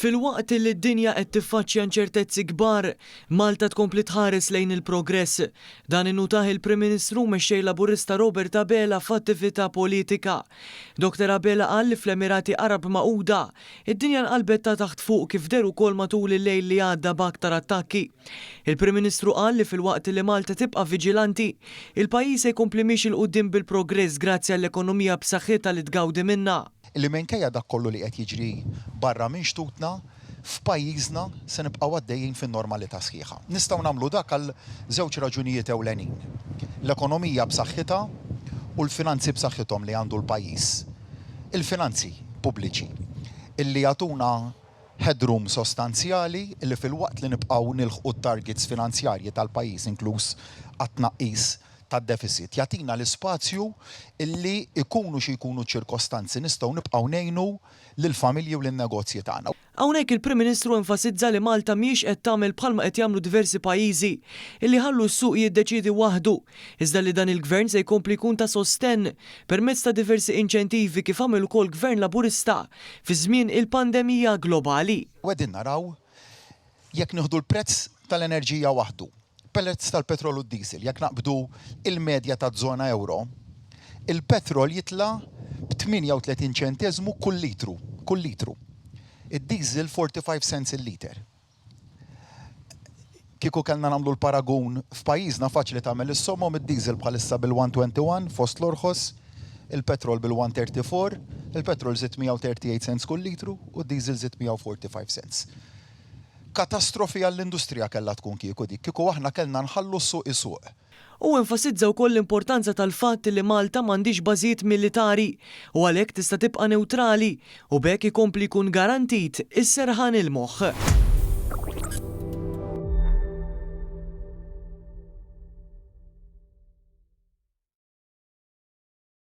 Fil-waqt li d-dinja qed tiffaċċja inċertezzi kbar, Malta tkompli tħares lejn il-progress. Dan innutaħ il-Prim Ministru mexxej Laburista Robert Abela f'attività politika. Dr. Abela qal li fl-Emirati Arab Magħquda id-dinja nqalbet ta' taħt fuq kif deru wkoll matul il-lejl li għadda b'aktar attakki. Il-Prim Ministru qal li fil-waqt li Malta tibqa' viġilanti, il-pajjiż se jkompli mixi il quddiem bil-progress grazzi għall-ekonomija b'saħħitha li tgawdi minnha. Illi minkejja dak kollu li qed jiġri barra minn xtutna, f'pajjiżna se nibqgħu għaddejjin fin-normalità sħiħa. Nistgħu nagħmlu dak għal żewġ raġunijiet ewlenin. L-ekonomija b'saħħitha u l-finanzi b'saħħithom li għandu l-pajjiż. Il-finanzi pubbliċi illi jagħtuna headroom sostanzjali illi fil-waqt li nibqgħu nilħqu t-targets finanzjarji tal-pajjiż inkluż għat-tnaqqis tad-deficit jagħtina l-ispazju illi ikunu xi jkunu ċirkostanzi nistgħu nibqgħu ngħinu lill-familji u lin-negozji tagħna. Hawnhekk il-Prim Ministru enfasizza li Malta mhijiex qed tagħmel bħalma qed jagħmlu diversi pajjiżi illi ħallu s-suq jiddeċiedi waħdu, iżda li dan il-Gvern se jkompli jkun ta' sostenn permezz ta' diversi inċentivi kif għamel ukoll Gvern Laburista fi żmien il-pandemija globali. Qegħdin naraw jekk nieħdu l-prezz tal-enerġija waħdu, prezz tal-petrol u d-diesel, jekk naqbdu il-medja taż-żona euro, il-petrol jitla b'38 ċenteżmu kull litru. Id-diesel 45 cents il-liter. Kieku kellna nagħmlu l-paragun f'pajjiżna faċli tagħmel is-sommom id-diesel bħalissa bil-121 fost l-orħos, il-petrol bil-134, il-petrol żied 138 cents kull litru u d-diesel żied 145 cents. Katastrofi għall-industrija kellha tkun kieku aħna kellna nħallu s-suq is-suq. U enfasizza wkoll l-importanza tal-fatt li Malta m'għandix bażijiet militari u għalhekk tista' tibqa' newtrali u b'hekk ikompli jkun garantit is-serħan il-moħħ.